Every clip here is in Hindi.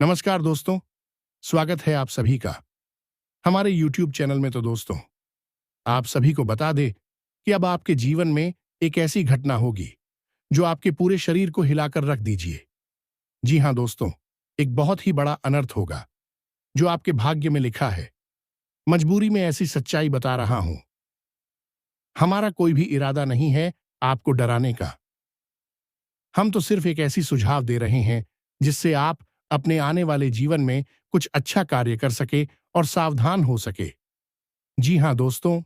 नमस्कार दोस्तों, स्वागत है आप सभी का हमारे YouTube चैनल में। तो दोस्तों, आप सभी को बता दे कि अब आपके जीवन में एक ऐसी घटना होगी जो आपके पूरे शरीर को हिलाकर रख दीजिए। जी हां दोस्तों, एक बहुत ही बड़ा अनर्थ होगा जो आपके भाग्य में लिखा है। मजबूरी में ऐसी सच्चाई बता रहा हूं। हमारा कोई भी इरादा नहीं है आपको डराने का। हम तो सिर्फ एक ऐसी सुझाव दे रहे हैं जिससे आप अपने आने वाले जीवन में कुछ अच्छा कार्य कर सके और सावधान हो सके। जी हां दोस्तों,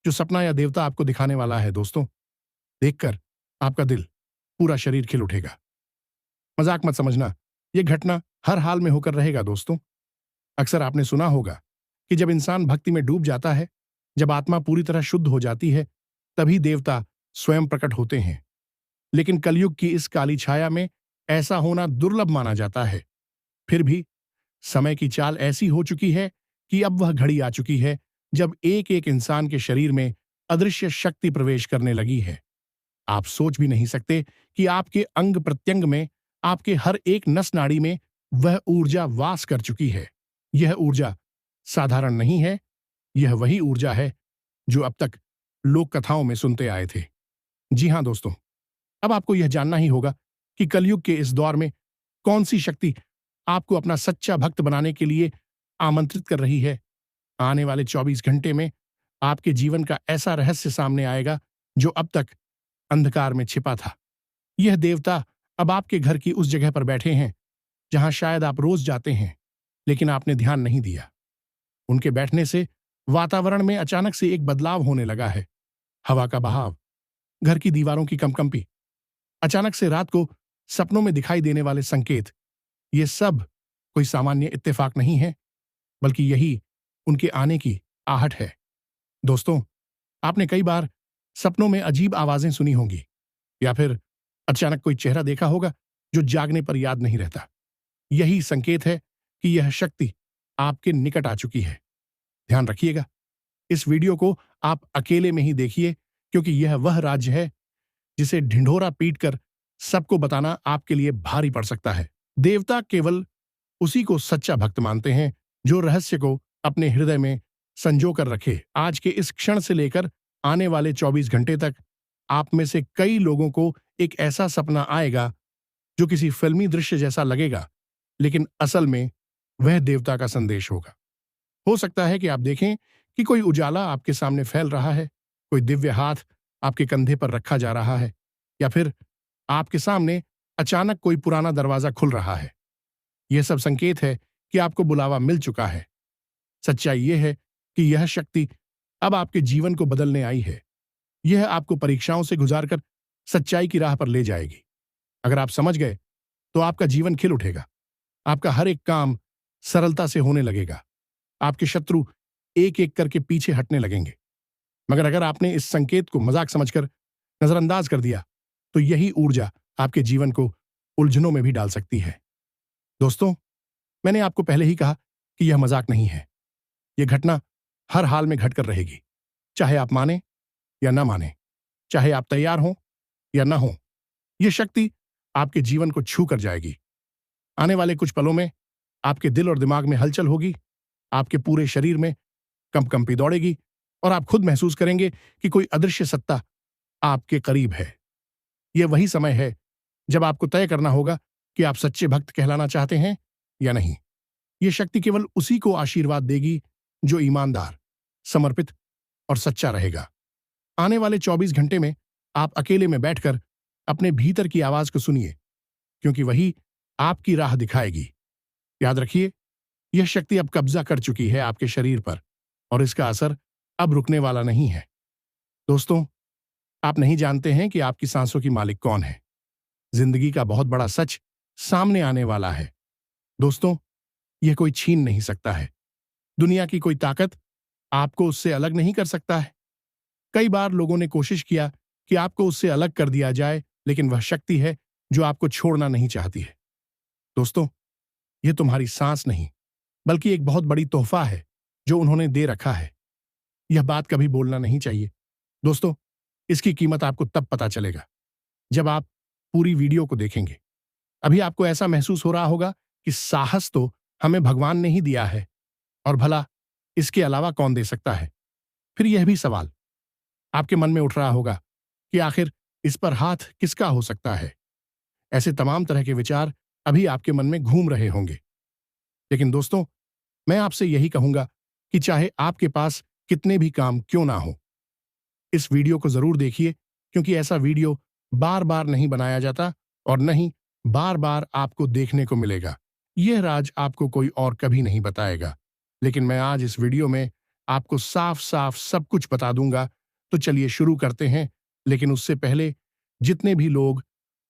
जो सपना या देवता आपको दिखाने वाला है दोस्तों, देखकर आपका दिल, पूरा शरीर खिल उठेगा। मजाक मत समझना, यह घटना हर हाल में होकर रहेगा दोस्तों। अक्सर आपने सुना होगा कि जब इंसान भक्ति में डूब जाता है, जब आत्मा पूरी तरह शुद्ध हो जाती है, तभी देवता स्वयं प्रकट होते हैं। लेकिन कलयुग की इस काली छाया में ऐसा होना दुर्लभ माना जाता है। फिर भी समय की चाल ऐसी हो चुकी है कि अब वह घड़ी आ चुकी है जब एक एक इंसान के शरीर में अदृश्य शक्ति प्रवेश करने लगी है। आप सोच भी नहीं सकते कि आपके अंग प्रत्यंग में, आपके हर एक नस नाड़ी में वह ऊर्जा वास कर चुकी है। यह ऊर्जा साधारण नहीं है, यह वही ऊर्जा है जो अब तक लोक कथाओं में सुनते आए थे। जी हां दोस्तों, अब आपको यह जानना ही होगा कि कलयुग के इस दौर में कौन सी शक्ति आपको अपना सच्चा भक्त बनाने के लिए आमंत्रित कर रही है। आने वाले 24 घंटे में आपके जीवन का ऐसा रहस्य सामने आएगा जो अब तक अंधकार में छिपा था। यह देवता अब आपके घर की उस जगह पर बैठे हैं जहां शायद आप रोज जाते हैं, लेकिन आपने ध्यान नहीं दिया। उनके बैठने से वातावरण में अचानक से एक बदलाव होने लगा है। हवा का बहाव, घर की दीवारों की कंपकंपी, अचानक से रात को सपनों में दिखाई देने वाले संकेत, ये सब कोई सामान्य इत्तेफाक नहीं है, बल्कि यही उनके आने की आहट है। दोस्तों, आपने कई बार सपनों में अजीब आवाजें सुनी होंगी या फिर अचानक कोई चेहरा देखा होगा जो जागने पर याद नहीं रहता। यही संकेत है कि यह शक्ति आपके निकट आ चुकी है। ध्यान रखिएगा, इस वीडियो को आप अकेले में ही देखिए, क्योंकि यह वह राज्य है जिसे ढिंढोरा पीटकर सबको बताना आपके लिए भारी पड़ सकता है। देवता केवल उसी को सच्चा भक्त मानते हैं जो रहस्य को अपने हृदय में संजो कर रखे। आज के इस क्षण से लेकर आने वाले 24 घंटे तक आप में से कई लोगों को एक ऐसा सपना आएगा जो किसी फिल्मी दृश्य जैसा लगेगा, लेकिन असल में वह देवता का संदेश होगा। हो सकता है कि आप देखें कि कोई उजाला आपके सामने फैल रहा है, कोई दिव्य हाथ आपके कंधे पर रखा जा रहा है, या फिर आपके सामने अचानक कोई पुराना दरवाजा खुल रहा है। यह सब संकेत है कि आपको बुलावा मिल चुका है। सच्चाई यह है कि यह शक्ति अब आपके जीवन को बदलने आई है। यह आपको परीक्षाओं से गुजारकर सच्चाई की राह पर ले जाएगी। अगर आप समझ गए तो आपका जीवन खिल उठेगा। आपका हर एक काम सरलता से होने लगेगा। आपके शत्रु एक एक करके पीछे हटने लगेंगे। मगर अगर आपने इस संकेत को मजाक समझकर नजरअंदाज कर दिया, तो यही ऊर्जा आपके जीवन को उलझनों में भी डाल सकती है। दोस्तों, मैंने आपको पहले ही कहा कि यह मजाक नहीं है। यह घटना हर हाल में घटकर रहेगी, चाहे आप माने या ना माने, चाहे आप तैयार हों या ना हों। यह शक्ति आपके जीवन को छू कर जाएगी। आने वाले कुछ पलों में आपके दिल और दिमाग में हलचल होगी, आपके पूरे शरीर में कंपकंपी दौड़ेगी और आप खुद महसूस करेंगे कि कोई अदृश्य सत्ता आपके करीब है। यह वही समय है जब आपको तय करना होगा कि आप सच्चे भक्त कहलाना चाहते हैं या नहीं। यह शक्ति केवल उसी को आशीर्वाद देगी जो ईमानदार, समर्पित और सच्चा रहेगा। आने वाले 24 घंटे में आप अकेले में बैठकर अपने भीतर की आवाज को सुनिए, क्योंकि वही आपकी राह दिखाएगी। याद रखिए, यह शक्ति अब कब्जा कर चुकी है आपके शरीर पर और इसका असर अब रुकने वाला नहीं है। दोस्तों, आप नहीं जानते हैं कि आपकी सांसों की मालिक कौन है। जिंदगी का बहुत बड़ा सच सामने आने वाला है। दोस्तों, यह कोई छीन नहीं सकता है। दुनिया की कोई ताकत आपको उससे अलग नहीं कर सकता है। कई बार लोगों ने कोशिश किया कि आपको उससे अलग कर दिया जाए, लेकिन वह शक्ति है जो आपको छोड़ना नहीं चाहती है। दोस्तों, यह तुम्हारी सांस नहीं, बल्कि एक बहुत बड़ी तोहफा है जो उन्होंने दे रखा है। यह बात कभी बोलना नहीं चाहिए। दोस्तों, इसकी कीमत आपको तब पता चलेगा जब आप पूरी वीडियो को देखेंगे। अभी आपको ऐसा महसूस हो रहा होगा कि साहस तो हमें भगवान ने ही दिया है, और भला इसके अलावा कौन दे सकता है? फिर यह भी सवाल आपके मन में उठ रहा होगा कि आखिर इस पर हाथ किसका हो सकता है? ऐसे तमाम तरह के विचार अभी आपके मन में घूम रहे होंगे। लेकिन दोस्तों, मैं आपसे यही कहूंगा कि चाहे आपके पास कितने भी काम क्यों ना हो, इस वीडियो को जरूर देखिए, क्योंकि ऐसा वीडियो बार बार नहीं बनाया जाता और नहीं बार बार आपको देखने को मिलेगा। यह राज आपको कोई और कभी नहीं बताएगा, लेकिन मैं आज इस वीडियो में आपको साफ साफ सब कुछ बता दूंगा। तो चलिए शुरू करते हैं। लेकिन उससे पहले, जितने भी लोग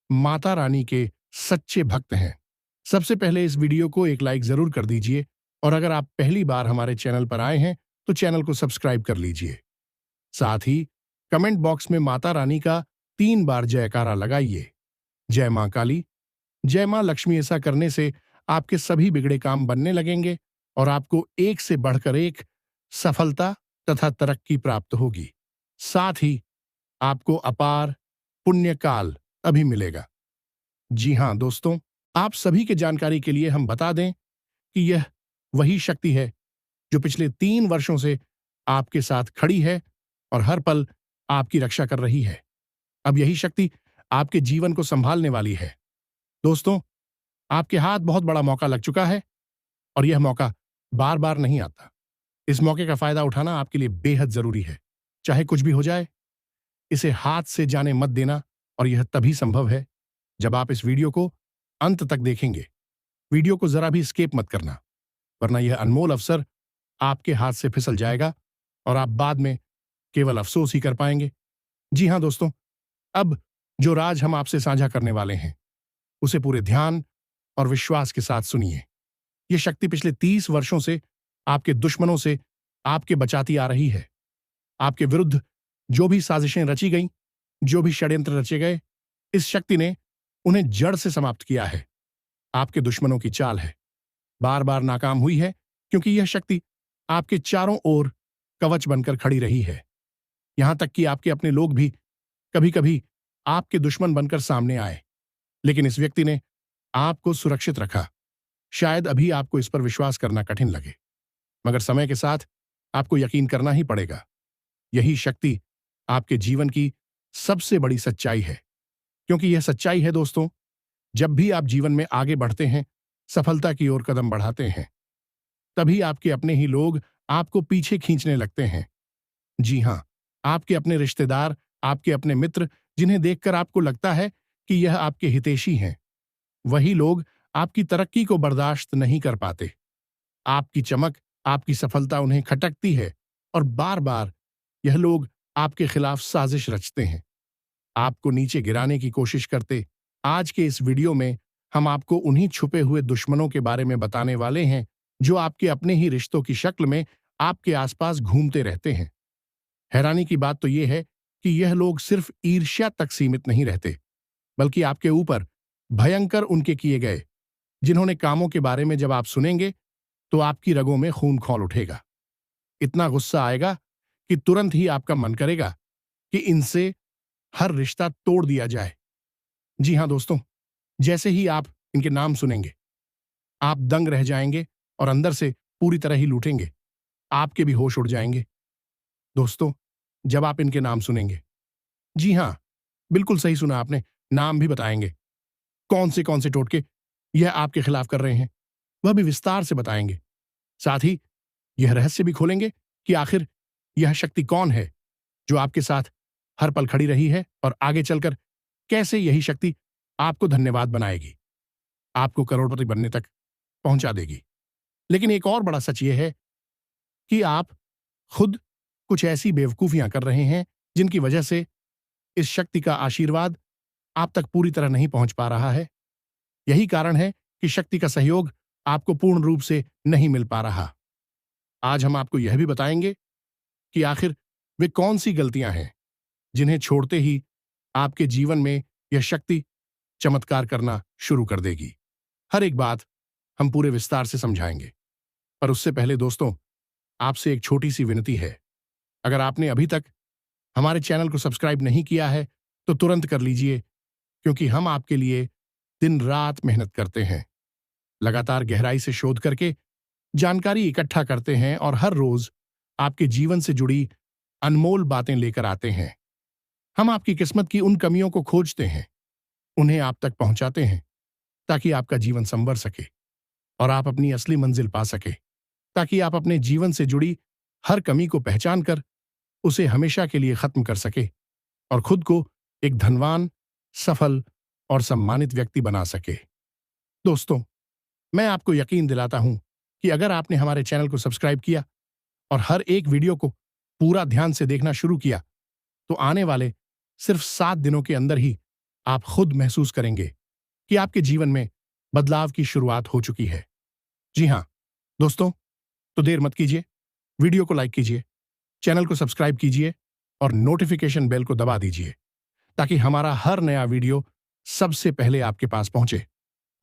माता रानी के सच्चे भक्त हैं, सबसे पहले इस वीडियो को एक लाइक जरूर कर दीजिए, और अगर आप पहली बार हमारे चैनल पर आए हैं तो चैनल को सब्सक्राइब कर लीजिए। साथ ही कमेंट बॉक्स में माता रानी का 3 बार जयकारा लगाइए। जय मां काली, जय मां लक्ष्मी। ऐसा करने से आपके सभी बिगड़े काम बनने लगेंगे और आपको एक से बढ़कर एक सफलता तथा तरक्की प्राप्त होगी। साथ ही आपको अपार पुण्य काल अभी मिलेगा। जी हां दोस्तों, आप सभी के जानकारी के लिए हम बता दें कि यह वही शक्ति है जो पिछले 3 वर्षों से आपके साथ खड़ी है और हर पल आपकी रक्षा कर रही है। अब यही शक्ति आपके जीवन को संभालने वाली है। दोस्तों, आपके हाथ बहुत बड़ा मौका लग चुका है, और यह मौका बार बार नहीं आता। इस मौके का फायदा उठाना आपके लिए बेहद जरूरी है। चाहे कुछ भी हो जाए, इसे हाथ से जाने मत देना, और यह तभी संभव है जब आप इस वीडियो को अंत तक देखेंगे। वीडियो को जरा भी स्किप मत करना, वरना यह अनमोल अवसर आपके हाथ से फिसल जाएगा और आप बाद में केवल अफसोस ही कर पाएंगे। जी हां दोस्तों, अब जो राज हम आपसे साझा करने वाले हैं, उसे पूरे ध्यान और विश्वास के साथ सुनिए। यह शक्ति पिछले 30 वर्षों से आपके दुश्मनों से आपके बचाती आ रही है। आपके विरुद्ध जो भी साजिशें रची गईं, जो भी षड्यंत्र रचे गए, इस शक्ति ने उन्हें जड़ से समाप्त किया है। आपके दुश्मनों की चाल है बार बार नाकाम हुई है, क्योंकि यह शक्ति आपके चारों ओर कवच बनकर खड़ी रही है। यहां तक कि आपके अपने लोग भी कभी कभी आपके दुश्मन बनकर सामने आए, लेकिन इस व्यक्ति ने आपको सुरक्षित रखा। शायद अभी आपको इस पर विश्वास करना कठिन लगे, मगर समय के साथ आपको यकीन करना ही पड़ेगा। यही शक्ति आपके जीवन की सबसे बड़ी सच्चाई है, क्योंकि यह सच्चाई है दोस्तों, जब भी आप जीवन में आगे बढ़ते हैं, सफलता की ओर कदम बढ़ाते हैं, तभी आपके अपने ही लोग आपको पीछे खींचने लगते हैं। जी हां, आपके अपने रिश्तेदार, आपके अपने मित्र, जिन्हें देखकर आपको लगता है कि यह आपके हितैषी हैं, वही लोग आपकी तरक्की को बर्दाश्त नहीं कर पाते। आपकी चमक, आपकी सफलता उन्हें खटकती है, और बार बार यह लोग आपके खिलाफ साजिश रचते हैं, आपको नीचे गिराने की कोशिश करते। आज के इस वीडियो में हम आपको उन्हीं छुपे हुए दुश्मनों के बारे में बताने वाले हैं, जो आपके अपने ही रिश्तों की शक्ल में आपके आसपास घूमते रहते हैं। हैरानी की बात तो यह है कि यह लोग सिर्फ ईर्ष्या तक सीमित नहीं रहते, बल्कि आपके ऊपर भयंकर उनके किए गए जिन्होंने कामों के बारे में जब आप सुनेंगे, तो आपकी रगों में खून खौल उठेगा। इतना गुस्सा आएगा कि तुरंत ही आपका मन करेगा कि इनसे हर रिश्ता तोड़ दिया जाए। जी हां दोस्तों, जैसे ही आप इनके नाम सुनेंगे, आप दंग रह जाएंगे और अंदर से पूरी तरह ही लूटेंगे। आपके भी होश उड़ जाएंगे। दोस्तों, जब आप इनके नाम सुनेंगे, जी हां, बिल्कुल सही सुना आपने, नाम भी बताएंगे। कौन से टोटके यह आपके खिलाफ कर रहे हैं, वह भी विस्तार से बताएंगे। साथ ही यह रहस्य भी खोलेंगे कि आखिर यह शक्ति कौन है जो आपके साथ हर पल खड़ी रही है, और आगे चलकर कैसे यही शक्ति आपको धन्यवाद बनाएगी, आपको करोड़पति बनने तक पहुंचा देगी। लेकिन एक और बड़ा सच यह है कि आप खुद कुछ ऐसी बेवकूफियां कर रहे हैं जिनकी वजह से इस शक्ति का आशीर्वाद आप तक पूरी तरह नहीं पहुंच पा रहा है। यही कारण है कि शक्ति का सहयोग आपको पूर्ण रूप से नहीं मिल पा रहा। आज हम आपको यह भी बताएंगे कि आखिर वे कौन सी गलतियां हैं जिन्हें छोड़ते ही आपके जीवन में यह शक्ति चमत्कार करना शुरू कर देगी। हर एक बात हम पूरे विस्तार से समझाएंगे, पर उससे पहले दोस्तों, आपसे एक छोटी सी विनती है। अगर आपने अभी तक हमारे चैनल को सब्सक्राइब नहीं किया है, तो तुरंत कर लीजिए, क्योंकि हम आपके लिए दिन रात मेहनत करते हैं। लगातार गहराई से शोध करके जानकारी इकट्ठा करते हैं और हर रोज आपके जीवन से जुड़ी अनमोल बातें लेकर आते हैं। हम आपकी किस्मत की उन कमियों को खोजते हैं, उन्हें आप तक पहुंचाते हैं, ताकि आपका जीवन संवर सके और आप अपनी असली मंजिल पा सके, ताकि आप अपने जीवन से जुड़ी हर कमी को पहचान कर उसे हमेशा के लिए खत्म कर सके और खुद को एक धनवान, सफल और सम्मानित व्यक्ति बना सके। दोस्तों, मैं आपको यकीन दिलाता हूं कि अगर आपने हमारे चैनल को सब्सक्राइब किया और हर एक वीडियो को पूरा ध्यान से देखना शुरू किया, तो आने वाले सिर्फ 7 दिनों के अंदर ही आप खुद महसूस करेंगे कि आपके जीवन में बदलाव की शुरुआत हो चुकी है। जी हां दोस्तों, तो देर मत कीजिए, वीडियो को लाइक कीजिए, चैनल को सब्सक्राइब कीजिए और नोटिफिकेशन बेल को दबा दीजिए, ताकि हमारा हर नया वीडियो सबसे पहले आपके पास पहुंचे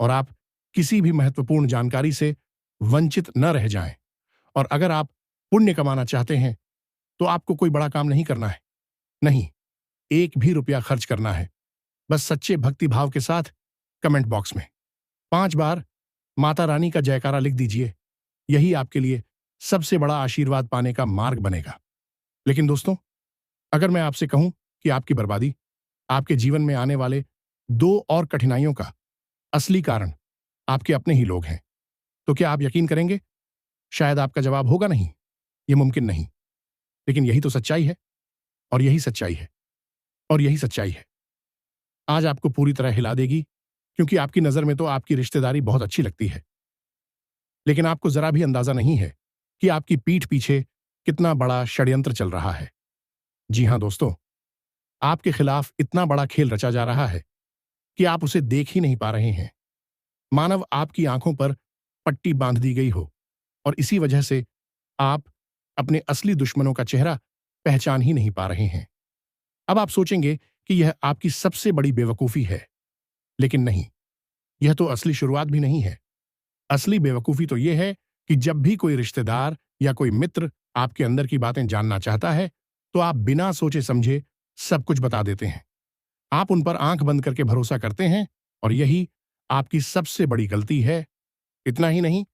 और आप किसी भी महत्वपूर्ण जानकारी से वंचित न रह जाएं। और अगर आप पुण्य कमाना चाहते हैं, तो आपको कोई बड़ा काम नहीं करना है, नहीं, 1 भी रुपया खर्च करना है। बस सच्चे भक्ति भाव के साथ कमेंट बॉक्स में 5 बार माता रानी का जयकारा लिख दीजिए। यही आपके लिए सबसे बड़ा आशीर्वाद पाने का मार्ग बनेगा। लेकिन दोस्तों, अगर मैं आपसे कहूं कि आपकी बर्बादी, आपके जीवन में आने वाले 2 और कठिनाइयों का असली कारण आपके अपने ही लोग हैं, तो क्या आप यकीन करेंगे? शायद आपका जवाब होगा नहीं, यह मुमकिन नहीं। लेकिन यही तो सच्चाई है, और यही सच्चाई है, और यही सच्चाई है। आज आपको पूरी तरह हिला देगी, क्योंकि आपकी नजर में तो आपकी रिश्तेदारी बहुत अच्छी लगती है, लेकिन आपको जरा भी अंदाजा नहीं है कि आपकी पीठ पीछे कितना बड़ा षड्यंत्र चल रहा है। जी हां दोस्तों, आपके खिलाफ इतना बड़ा खेल रचा जा रहा है कि आप उसे देख ही नहीं पा रहे हैं। मानव आपकी आंखों पर पट्टी बांध दी गई हो, और इसी वजह से आप अपने असली दुश्मनों का चेहरा पहचान ही नहीं पा रहे हैं। अब आप सोचेंगे कि यह आपकी सबसे बड़ी बेवकूफी है, लेकिन नहीं, यह तो असली शुरुआत भी नहीं है। असली बेवकूफी तो यह है कि जब भी कोई रिश्तेदार या कोई मित्र आपके अंदर की बातें जानना चाहता है, तो आप बिना सोचे समझे सब कुछ बता देते हैं। आप उन पर आंख बंद करके भरोसा करते हैं, और यही आपकी सबसे बड़ी गलती है। इतना ही नहीं,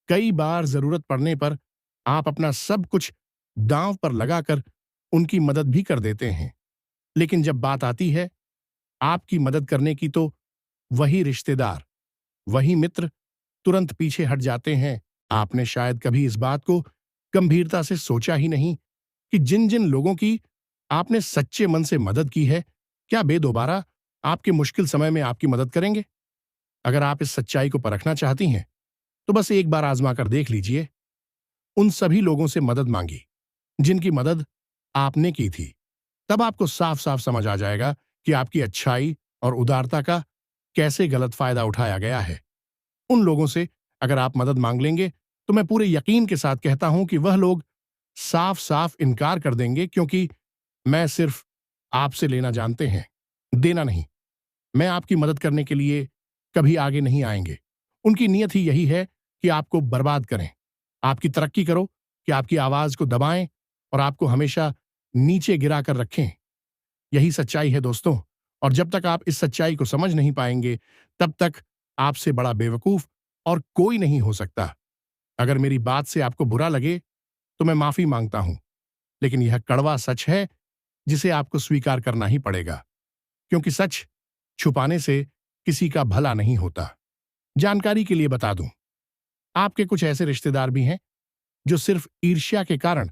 कई बार जरूरत पड़ने पर आप अपना सब कुछ दांव पर लगाकर उनकी मदद भी कर देते हैं। लेकिन जब बात आती है आपकी मदद करने की, तो वही रिश्तेदार, वही मित्र तुरंत पीछे हट जाते हैं। आपने शायद कभी इस बात को गंभीरता से सोचा ही नहीं कि जिन जिन लोगों की आपने सच्चे मन से मदद की है, क्या वे दोबारा आपके मुश्किल समय में आपकी मदद करेंगे? अगर आप इस सच्चाई को परखना चाहती हैं, तो बस एक बार आजमा कर देख लीजिए। उन सभी लोगों से मदद मांगी जिनकी मदद आपने की थी। तब आपको साफ साफ समझ आ जाएगा कि आपकी अच्छाई और उदारता का कैसे गलत फायदा उठाया गया है। उन लोगों से अगर आप मदद मांग लेंगे, तो मैं पूरे यकीन के साथ कहता हूं कि वह लोग साफ साफ इनकार कर देंगे, क्योंकि मैं सिर्फ आपसे लेना जानते हैं, देना नहीं। मैं आपकी मदद करने के लिए कभी आगे नहीं आएंगे। उनकी नीयत ही यही है कि आपको बर्बाद करें, आपकी तरक्की करो, कि आपकी आवाज को दबाएं और आपको हमेशा नीचे गिरा कर रखें। यही सच्चाई है दोस्तों, और जब तक आप इस सच्चाई को समझ नहीं पाएंगे, तब तक आपसे बड़ा बेवकूफ और कोई नहीं हो सकता। अगर मेरी बात से आपको बुरा लगे, तो मैं माफी मांगता हूं, लेकिन यह कड़वा सच है जिसे आपको स्वीकार करना ही पड़ेगा, क्योंकि सच छुपाने से किसी का भला नहीं होता। जानकारी के लिए बता दूं, आपके कुछ ऐसे रिश्तेदार भी हैं जो सिर्फ ईर्ष्या के कारण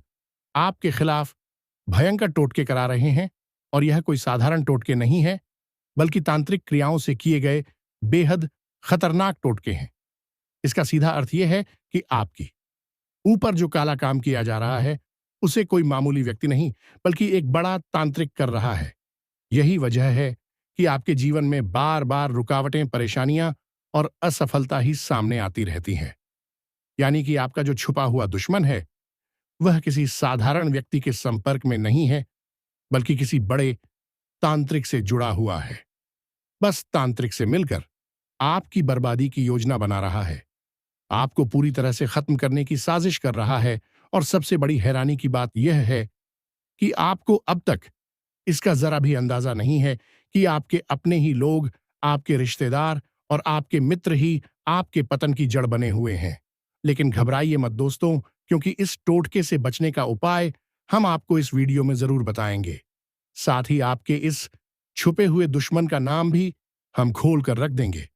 आपके खिलाफ भयंकर टोटके करा रहे हैं, और यह कोई साधारण टोटके नहीं है, बल्कि तांत्रिक क्रियाओं से किए गए बेहद खतरनाक टोटके हैं। इसका सीधा अर्थ यह है कि आपकी ऊपर जो काला काम किया जा रहा है, उसे कोई मामूली व्यक्ति नहीं, बल्कि एक बड़ा तांत्रिक कर रहा है। यही वजह है कि आपके जीवन में बार बार रुकावटें, परेशानियां और असफलता ही सामने आती रहती हैं। यानी कि आपका जो छुपा हुआ दुश्मन है, वह किसी साधारण व्यक्ति के संपर्क में नहीं है, बल्कि किसी बड़े तांत्रिक से जुड़ा हुआ है। बस तांत्रिक से मिलकर आपकी बर्बादी की योजना बना रहा है, आपको पूरी तरह से खत्म करने की साजिश कर रहा है। और सबसे बड़ी हैरानी की बात यह है कि आपको अब तक इसका जरा भी अंदाजा नहीं है कि आपके अपने ही लोग, आपके रिश्तेदार और आपके मित्र ही आपके पतन की जड़ बने हुए हैं। लेकिन घबराइए मत दोस्तों, क्योंकि इस टोटके से बचने का उपाय हम आपको इस वीडियो में जरूर बताएंगे। साथ ही आपके इस छुपे हुए दुश्मन का नाम भी हम खोल कर रख देंगे,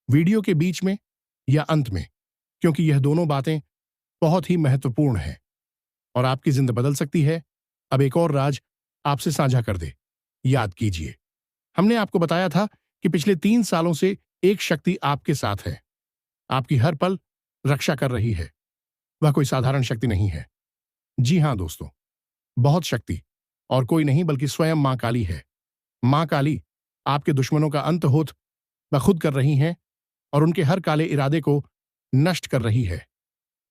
वीडियो के बीच में या अंत में, क्योंकि यह दोनों बातें बहुत ही महत्वपूर्ण हैं और आपकी जिंदगी बदल सकती है। अब एक और राज आपसे साझा कर दे। याद कीजिए, हमने आपको बताया था कि पिछले 3 सालों से एक शक्ति आपके साथ है, आपकी हर पल रक्षा कर रही है। वह कोई साधारण शक्ति नहीं है। जी हां दोस्तों, बहुत शक्ति और कोई नहीं बल्कि स्वयं मां काली है। मां काली आपके दुश्मनों का अंत होत बखुद कर रही हैं और उनके हर काले इरादे को नष्ट कर रही है।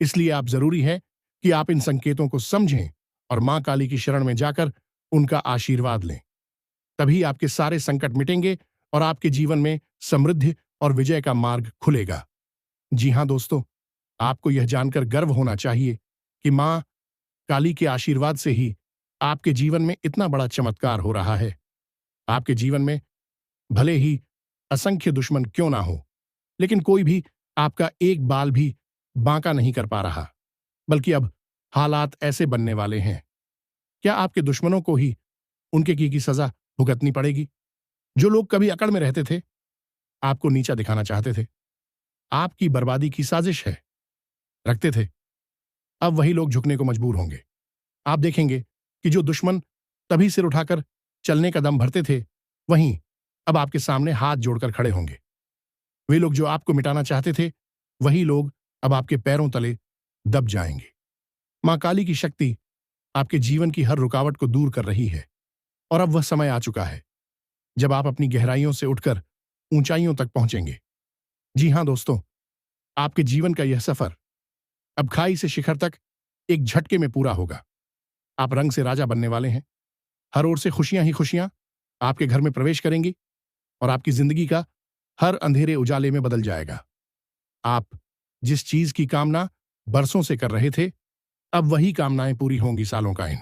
इसलिए आप जरूरी है कि आप इन संकेतों को समझें और मां काली की शरण में जाकर उनका आशीर्वाद लें। तभी आपके सारे संकट मिटेंगे और आपके जीवन में समृद्धि और विजय का मार्ग खुलेगा। जी हां दोस्तों, आपको यह जानकर गर्व होना चाहिए कि मां काली के आशीर्वाद से ही आपके जीवन में इतना बड़ा चमत्कार हो रहा है। आपके जीवन में भले ही असंख्य दुश्मन क्यों ना हो, लेकिन कोई भी आपका एक बाल भी बांका नहीं कर पा रहा, बल्कि अब हालात ऐसे बनने वाले हैं। क्या आपके दुश्मनों को ही उनके की सजा भुगतनी पड़ेगी? जो लोग कभी अकड़ में रहते थे, आपको नीचा दिखाना चाहते थे, आपकी बर्बादी की साजिश है रखते थे, अब वही लोग झुकने को मजबूर होंगे। आप देखेंगे कि जो दुश्मन तभी सिर उठाकर चलने का दम भरते थे, वहीं अब आपके सामने हाथ जोड़कर खड़े होंगे। वे लोग जो आपको मिटाना चाहते थे, वही लोग अब आपके पैरों तले दब जाएंगे। मां काली की शक्ति आपके जीवन की हर रुकावट को दूर कर रही है और अब वह समय आ चुका है जब आप अपनी गहराइयों से उठकर ऊंचाइयों तक पहुंचेंगे। जी हां दोस्तों, आपके जीवन का यह सफर अब खाई से शिखर तक एक झटके में पूरा होगा। आप रंग से राजा बनने वाले हैं। हर ओर से खुशियां ही खुशियां आपके घर में प्रवेश करेंगी और आपकी जिंदगी का हर अंधेरे उजाले में बदल जाएगा। आप जिस चीज की कामना बरसों से कर रहे थे, अब वही कामनाएं पूरी होंगी सालों का इन।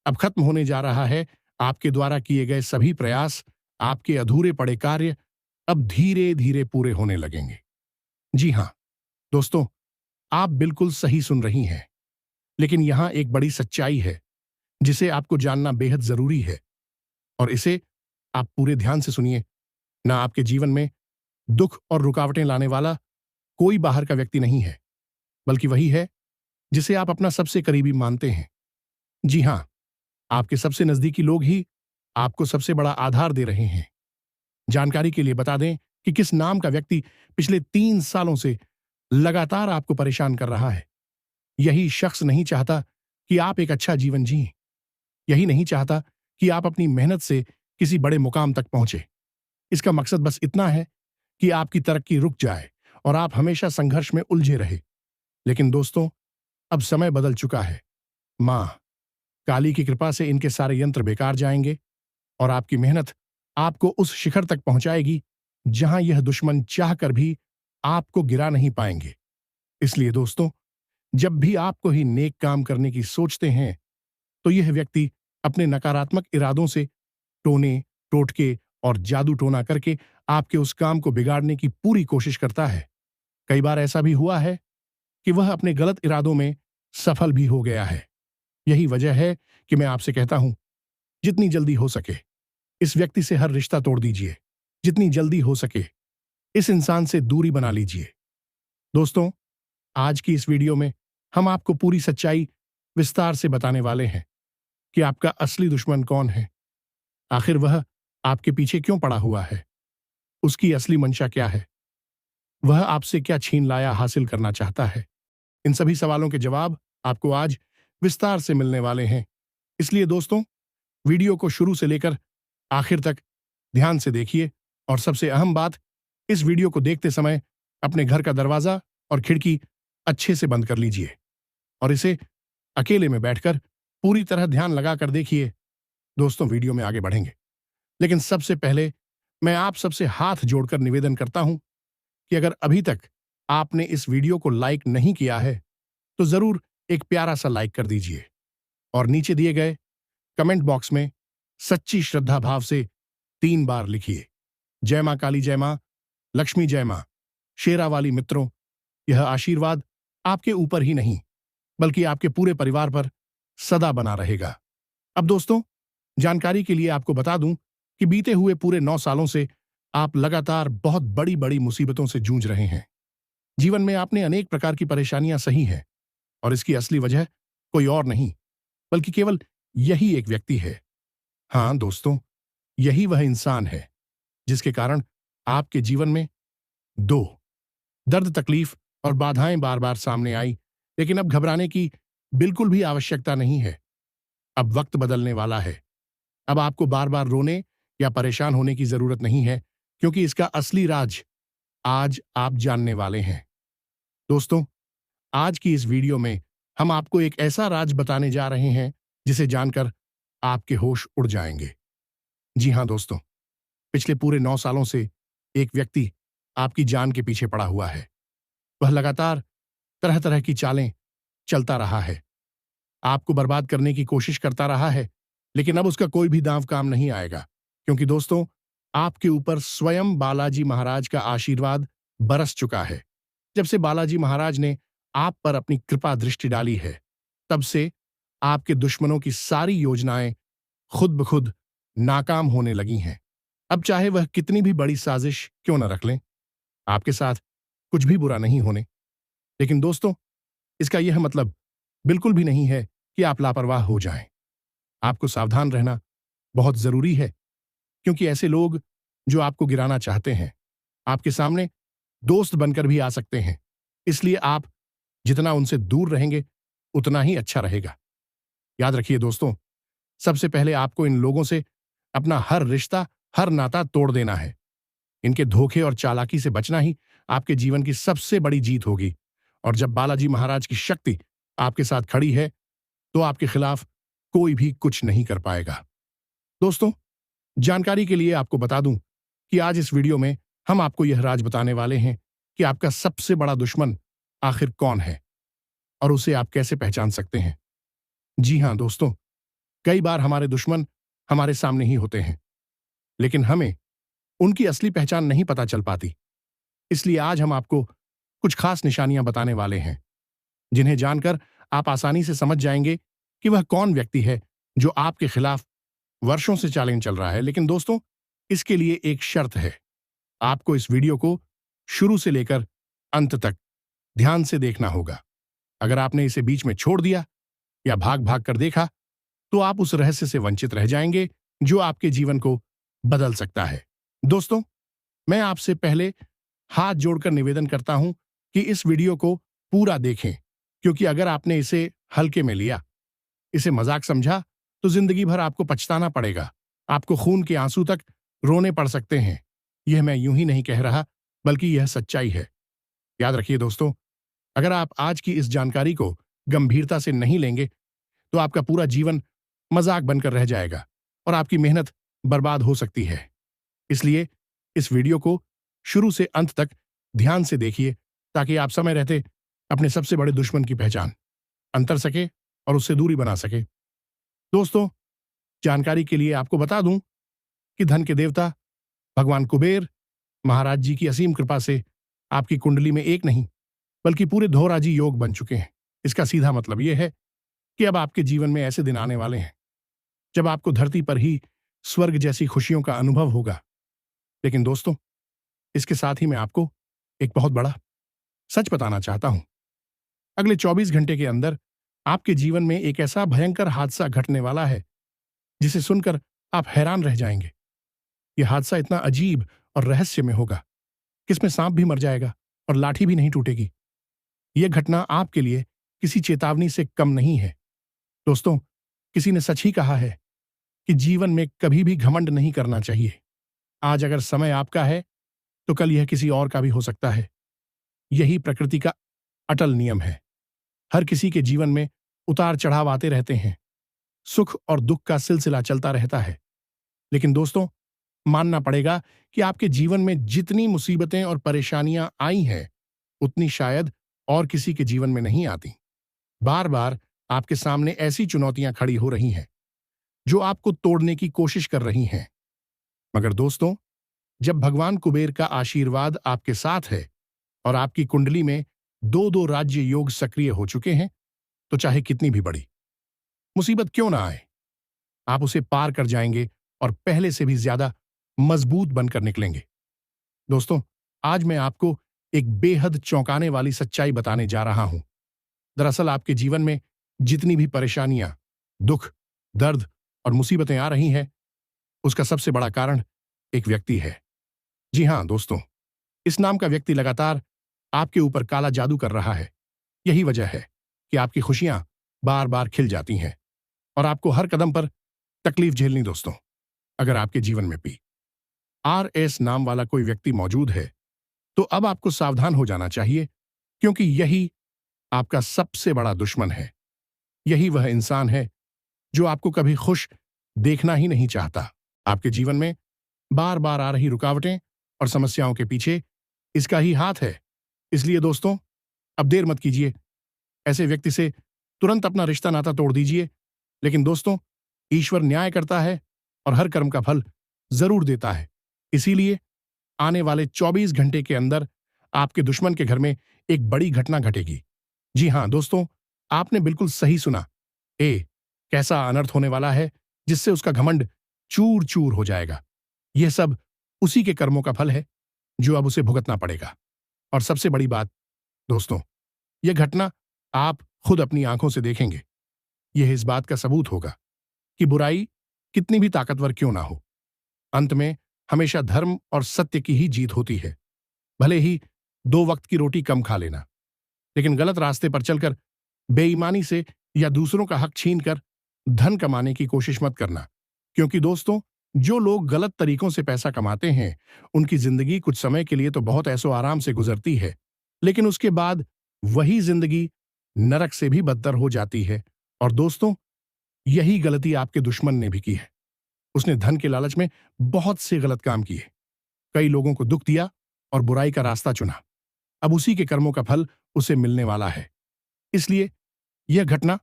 अब खत्म होने जा रहा है आपके द्वारा किए गए सभी प्रयास, आपके अधूरे पड़े कार्य अब धीरे धीरे पूरे होने लगेंगे। जी हां दोस्तों, आप बिल्कुल सही सुन रही हैं, लेकिन यहां एक बड़ी सच्चाई है जिसे आपको जानना बेहद जरूरी है और इसे आप पूरे ध्यान से सुनिए। ना आपके जीवन में दुख और रुकावटें लाने वाला कोई बाहर का व्यक्ति नहीं है, बल्कि वही है जिसे आप अपना सबसे करीबी मानते हैं। जी हां, आपके सबसे नजदीकी लोग ही आपको सबसे बड़ा आधार दे रहे हैं। जानकारी के लिए बता दें कि किस नाम का व्यक्ति पिछले 3 सालों से लगातार आपको परेशान कर रहा है। यही शख्स नहीं चाहता कि आप एक अच्छा जीवन जिएं। यही नहीं चाहता कि आप अपनी मेहनत से किसी बड़े मुकाम तक पहुंचे। इसका मकसद बस इतना है कि आपकी तरक्की रुक जाए और आप हमेशा संघर्ष में उलझे रहे। लेकिन दोस्तों, अब समय बदल चुका है। मां काली की कृपा से इनके सारे यंत्र बेकार जाएंगे और आपकी मेहनत आपको उस शिखर तक पहुंचाएगी जहां यह दुश्मन चाहकर भी आपको गिरा नहीं पाएंगे। इसलिए दोस्तों, जब भी आपको ही नेक काम करने की सोचते हैं, तो यह व्यक्ति अपने नकारात्मक इरादों से टोने, टोटके और जादू टोना करके आपके उस काम को बिगाड़ने की पूरी कोशिश करता है। कई बार ऐसा भी हुआ है कि वह अपने गलत इरादों में सफल भी हो गया है। यही वजह है कि मैं आपसे कहता हूं, जितनी जल्दी हो सके इस व्यक्ति से हर रिश्ता तोड़ दीजिए। जितनी जल्दी हो सके इस इंसान से दूरी बना लीजिए। दोस्तों, आज की इस वीडियो में हम आपको पूरी सच्चाई विस्तार से बताने वाले हैं कि आपका असली दुश्मन कौन है, आखिर वह आपके पीछे क्यों पड़ा हुआ है, उसकी असली मंशा क्या है, वह आपसे क्या छीन लाया हासिल करना चाहता है। इन सभी सवालों के जवाब आपको आज विस्तार से मिलने वाले हैं। इसलिए दोस्तों, वीडियो को शुरू से लेकर आखिर तक ध्यान से देखिए और सबसे अहम बात, इस वीडियो को देखते समय अपने घर का दरवाजा और खिड़की अच्छे से बंद कर लीजिए और इसे अकेले में बैठकर पूरी तरह ध्यान लगाकर देखिए। दोस्तों, वीडियो में आगे बढ़ेंगे, लेकिन सबसे पहले मैं आप सबसे हाथ जोड़कर निवेदन करता हूं कि अगर अभी तक आपने इस वीडियो को लाइक नहीं किया है, तो जरूर एक प्यारा सा लाइक कर दीजिए और नीचे दिए गए कमेंट बॉक्स में सच्ची श्रद्धा भाव से 3 बार लिखिए, जय मां काली, जय मां लक्ष्मी, जय मां शेरावाली मित्रों, यह आशीर्वाद आपके ऊपर ही नहीं बल्कि आपके पूरे परिवार पर सदा बना रहेगा। अब दोस्तों, जानकारी के लिए आपको बता दूं कि बीते हुए पूरे 9 सालों से आप लगातार बहुत बड़ी बड़ी मुसीबतों से जूझ रहे हैं। जीवन में आपने अनेक प्रकार की परेशानियां सही हैं और इसकी असली वजह कोई और नहीं बल्कि केवल यही एक व्यक्ति है। हाँ दोस्तों, यही वह इंसान है जिसके कारण आपके जीवन में दो दर्द, तकलीफ और बाधाएं बार बार सामने आई। लेकिन अब घबराने की बिल्कुल भी आवश्यकता नहीं है। अब वक्त बदलने वाला है। अब आपको बार बार रोने या परेशान होने की जरूरत नहीं है, क्योंकि इसका असली राज आज आप जानने वाले हैं। दोस्तों, आज की इस वीडियो में हम आपको एक ऐसा राज बताने जा रहे हैं जिसे जानकर आपके होश उड़ जाएंगे। जी हां दोस्तों, पिछले पूरे 9 सालों से एक व्यक्ति आपकी जान के पीछे पड़ा हुआ है। वह लगातार तरह तरह की चालें चलता रहा है, आपको बर्बाद करने की कोशिश करता रहा है, लेकिन अब उसका कोई भी दांव काम नहीं आएगा, क्योंकि दोस्तों, आपके ऊपर स्वयं बालाजी महाराज का आशीर्वाद बरस चुका है। जब से बालाजी महाराज ने आप पर अपनी कृपा दृष्टि डाली है, तब से आपके दुश्मनों की सारी योजनाएं खुद ब खुद नाकाम होने लगी हैं। अब चाहे वह कितनी भी बड़ी साजिश क्यों न रख लें, आपके साथ कुछ भी बुरा नहीं होने। लेकिन दोस्तों, इसका यह मतलब बिल्कुल भी नहीं है कि आप लापरवाह हो जाएं। आपको सावधान रहना बहुत जरूरी है, क्योंकि ऐसे लोग जो आपको गिराना चाहते हैं, आपके सामने दोस्त बनकर भी आ सकते हैं। इसलिए आप जितना उनसे दूर रहेंगे, उतना ही अच्छा रहेगा। याद रखिए दोस्तों, सबसे पहले आपको इन लोगों से अपना हर रिश्ता, हर नाता तोड़ देना है। इनके धोखे और चालाकी से बचना ही आपके जीवन की सबसे बड़ी जीत होगी। और जब बालाजी महाराज की शक्ति आपके साथ खड़ी है, तो आपके खिलाफ कोई भी कुछ नहीं कर पाएगा। दोस्तों, जानकारी के लिए आपको बता दूं कि आज इस वीडियो में हम आपको यह राज बताने वाले हैं कि आपका सबसे बड़ा दुश्मन आखिर कौन है और उसे आप कैसे पहचान सकते हैं। जी हां दोस्तों, कई बार हमारे दुश्मन हमारे सामने ही होते हैं, लेकिन हमें उनकी असली पहचान नहीं पता चल पाती। इसलिए आज हम आपको कुछ खास निशानियां बताने वाले हैं, जिन्हें जानकर आप आसानी से समझ जाएंगे कि वह कौन व्यक्ति है जो आपके खिलाफ वर्षों से चालें चल रहा है। लेकिन दोस्तों, इसके लिए एक शर्त है। आपको इस वीडियो को शुरू से लेकर अंत तक ध्यान से देखना होगा। अगर आपने इसे बीच में छोड़ दिया या भाग भाग कर देखा, तो आप उस रहस्य से वंचित रह जाएंगे जो आपके जीवन को बदल सकता है। दोस्तों, मैं आपसे पहले हाथ जोड़कर निवेदन करता हूं कि इस वीडियो को पूरा देखें, क्योंकि अगर आपने इसे हल्के में लिया, इसे मजाक समझा, तो जिंदगी भर आपको पछताना पड़ेगा। आपको खून के आंसू तक रोने पड़ सकते हैं। यह मैं यूं ही नहीं कह रहा, बल्कि यह सच्चाई है। याद रखिए दोस्तों, अगर आप आज की इस जानकारी को गंभीरता से नहीं लेंगे, तो आपका पूरा जीवन मजाक बनकर रह जाएगा और आपकी मेहनत बर्बाद हो सकती है। इसलिए इस वीडियो को शुरू से अंत तक ध्यान से देखिए, ताकि आप समय रहते अपने सबसे बड़े दुश्मन की पहचान अंतर सके और उससे दूरी बना सके। दोस्तों, जानकारी के लिए आपको बता दूं कि धन के देवता भगवान कुबेर महाराज जी की असीम कृपा से आपकी कुंडली में एक नहीं बल्कि पूरे धोराजी योग बन चुके हैं। इसका सीधा मतलब यह है कि अब आपके जीवन में ऐसे दिन आने वाले हैं जब आपको धरती पर ही स्वर्ग जैसी खुशियों का अनुभव होगा। लेकिन दोस्तों, इसके साथ ही मैं आपको एक बहुत बड़ा सच बताना चाहता हूं। अगले 24 घंटे के अंदर आपके जीवन में एक ऐसा भयंकर हादसा घटने वाला है जिसे सुनकर आप हैरान रह जाएंगे। यह हादसा इतना अजीब और रहस्य में होगा कि इसमें सांप भी मर जाएगा और लाठी भी नहीं टूटेगी। यह घटना आपके लिए किसी चेतावनी से कम नहीं है। दोस्तों, किसी ने सच ही कहा है कि जीवन में कभी भी घमंड नहीं करना चाहिए। आज अगर समय आपका है, तो कल यह किसी और का भी हो सकता है। यही प्रकृति का अटल नियम है। हर किसी के जीवन में उतार चढ़ाव आते रहते हैं, सुख और दुख का सिलसिला चलता रहता है। लेकिन दोस्तों, मानना पड़ेगा कि आपके जीवन में जितनी मुसीबतें और परेशानियां आई हैं, उतनी शायद और किसी के जीवन में नहीं आती। बार बार आपके सामने ऐसी चुनौतियां खड़ी हो रही हैं जो आपको तोड़ने की कोशिश कर रही हैं। मगर दोस्तों, जब भगवान कुबेर का आशीर्वाद आपके साथ है, और आपकी कुंडली में दो दो राज्य योग सक्रिय हो चुके हैं, तो चाहे कितनी भी बड़ी मुसीबत क्यों ना आए, आप उसे पार कर जाएंगे और पहले से भी ज्यादा मजबूत बनकर निकलेंगे। दोस्तों, आज मैं आपको एक बेहद चौंकाने वाली सच्चाई बताने जा रहा हूं। दरअसल आपके जीवन में जितनी भी परेशानियां, दुख, दर्द और मुसीबतें आ रही हैं, उसका सबसे बड़ा कारण एक व्यक्ति है। जी हां दोस्तों, इस नाम का व्यक्ति लगातार आपके ऊपर काला जादू कर रहा है। यही वजह है कि आपकी खुशियां बार बार खिल जाती हैं और आपको हर कदम पर तकलीफ झेलनी। दोस्तों, अगर आपके जीवन में PRS नाम वाला कोई व्यक्ति मौजूद है, तो अब आपको सावधान हो जाना चाहिए, क्योंकि यही आपका सबसे बड़ा दुश्मन है। यही वह इंसान है जो आपको कभी खुश देखना ही नहीं चाहता। आपके जीवन में बार बार आ रही रुकावटें और समस्याओं के पीछे इसका ही हाथ है। इसलिए दोस्तों, अब देर मत कीजिए, ऐसे व्यक्ति से तुरंत अपना रिश्ता नाता तोड़ दीजिए। लेकिन दोस्तों, ईश्वर न्याय करता है और हर कर्म का फल जरूर देता है। इसीलिए आने वाले 24 घंटे के अंदर आपके दुश्मन के घर में एक बड़ी घटना घटेगी। जी हां दोस्तों, आपने बिल्कुल सही सुना। कैसा अनर्थ होने वाला है जिससे उसका घमंड चूर चूर हो जाएगा। यह सब उसी के कर्मों का फल है जो अब उसे भुगतना पड़ेगा। और सबसे बड़ी बात दोस्तों, यह घटना आप खुद अपनी आंखों से देखेंगे। यह इस बात का सबूत होगा कि बुराई कितनी भी ताकतवर क्यों ना हो, अंत में हमेशा धर्म और सत्य की ही जीत होती है। भले ही 2 वक्त की रोटी कम खा लेना, लेकिन गलत रास्ते पर चलकर बेईमानी से या दूसरों का हक छीनकर धन कमाने की कोशिश मत करना। क्योंकि दोस्तों, जो लोग गलत तरीकों से पैसा कमाते हैं, उनकी जिंदगी कुछ समय के लिए तो बहुत ऐसो आराम से गुजरती है, लेकिन उसके बाद वही जिंदगी नरक से भी बदतर हो जाती है। और दोस्तों, यही गलती आपके दुश्मन ने भी की है। उसने धन के लालच में बहुत से गलत काम किए, कई लोगों को दुख दिया और बुराई का रास्ता चुना। अब उसी के कर्मों का फल उसे मिलने वाला है। इसलिए यह घटना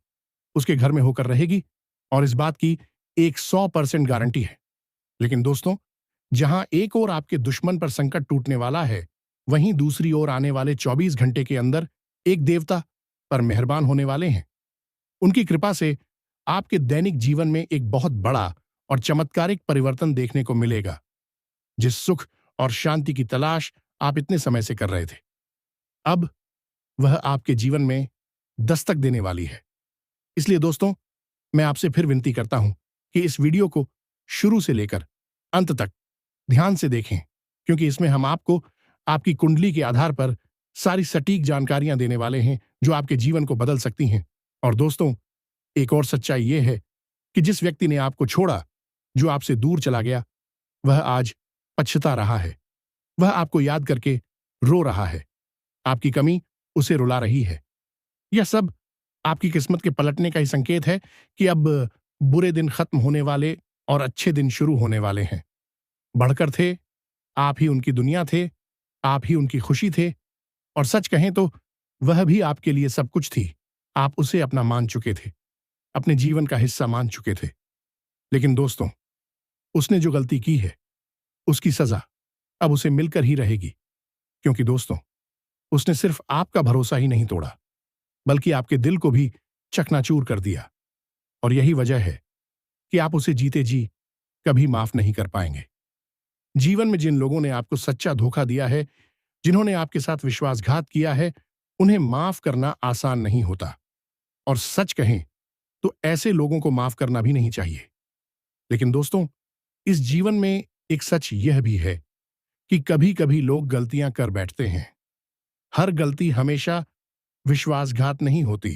उसके घर में होकर रहेगी और इस बात की एक 100% गारंटी है। लेकिन दोस्तों, जहां एक ओर आपके दुश्मन पर संकट टूटने वाला है, वहीं दूसरी ओर आने वाले 24 घंटे के अंदर एक देवता पर मेहरबान होने वाले हैं। उनकी कृपा से आपके दैनिक जीवन में एक बहुत बड़ा और चमत्कारिक परिवर्तन देखने को मिलेगा। जिस सुख और शांति की तलाश आप इतने समय से कर रहे थे, अब वह आपके जीवन में दस्तक देने वाली है। इसलिए दोस्तों, मैं आपसे फिर विनती करता हूं कि इस वीडियो को शुरू से लेकर अंत तक ध्यान से देखें, क्योंकि इसमें हम आपको आपकी कुंडली के आधार पर सारी सटीक जानकारियां देने वाले हैं जो आपके जीवन को बदल सकती हैं। और दोस्तों, एक और सच्चाई यह है कि जिस व्यक्ति ने आपको छोड़ा, जो आपसे दूर चला गया, वह आज पछता रहा है। वह आपको याद करके रो रहा है। आपकी कमी उसे रुला रही है। यह सब आपकी किस्मत के पलटने का ही संकेत है कि अब बुरे दिन खत्म होने वाले और अच्छे दिन शुरू होने वाले हैं। बढ़कर थे, आप ही उनकी दुनिया थे, आप ही उनकी खुशी थे, और सच कहें तो वह भी आपके लिए सब कुछ थी। आप उसे अपना मान चुके थे, अपने जीवन का हिस्सा मान चुके थे। लेकिन दोस्तों, उसने जो गलती की है, उसकी सजा अब उसे मिलकर ही रहेगी। क्योंकि दोस्तों, उसने सिर्फ आपका भरोसा ही नहीं तोड़ा, बल्कि आपके दिल को भी चकनाचूर कर दिया। और यही वजह है कि आप उसे जीते जी कभी माफ नहीं कर पाएंगे। जीवन में जिन लोगों ने आपको सच्चा धोखा दिया है, जिन्होंने आपके साथ विश्वासघात किया है, उन्हें माफ करना आसान नहीं होता। और सच कहें तो ऐसे लोगों को माफ करना भी नहीं चाहिए। लेकिन दोस्तों, इस जीवन में एक सच यह भी है कि कभी कभी लोग गलतियां कर बैठते हैं। हर गलती हमेशा विश्वासघात नहीं होती।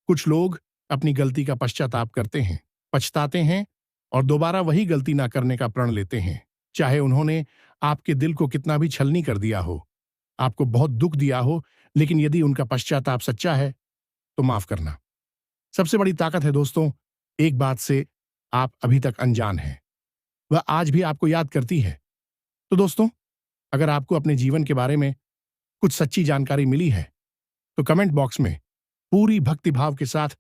कुछ लोग अपनी गलती का पश्चाताप करते हैं, पछताते हैं और दोबारा वही गलती ना करने का प्रण लेते हैं, चाहे उन्होंने आपके दिल को कितना भी छलनी कर दिया हो, आपको बहुत दुख दिया हो। लेकिन यदि उनका पश्चाताप सच्चा है तो माफ करना सबसे बड़ी ताकत है। दोस्तों, एक बात से आप अभी तक अनजान हैं, वह आज भी आपको याद करती है। तो दोस्तों, अगर आपको अपने जीवन के बारे में कुछ सच्ची जानकारी मिली है, तो कमेंट बॉक्स में पूरी भक्ति भाव के साथ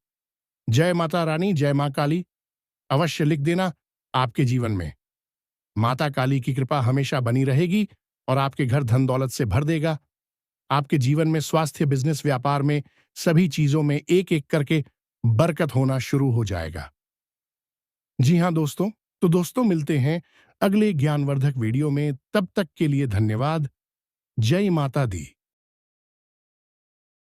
जय माता रानी, जय मां काली अवश्य लिख देना। आपके जीवन में माता काली की कृपा हमेशा बनी रहेगी और आपके घर धन दौलत से भर देगा। आपके जीवन में स्वास्थ्य, बिजनेस, व्यापार में सभी चीजों में एक एक करके बरकत होना शुरू हो जाएगा। जी हाँ दोस्तों, तो दोस्तों मिलते हैं अगले ज्ञानवर्धक वीडियो में। तब तक के लिए धन्यवाद। जय माता दी।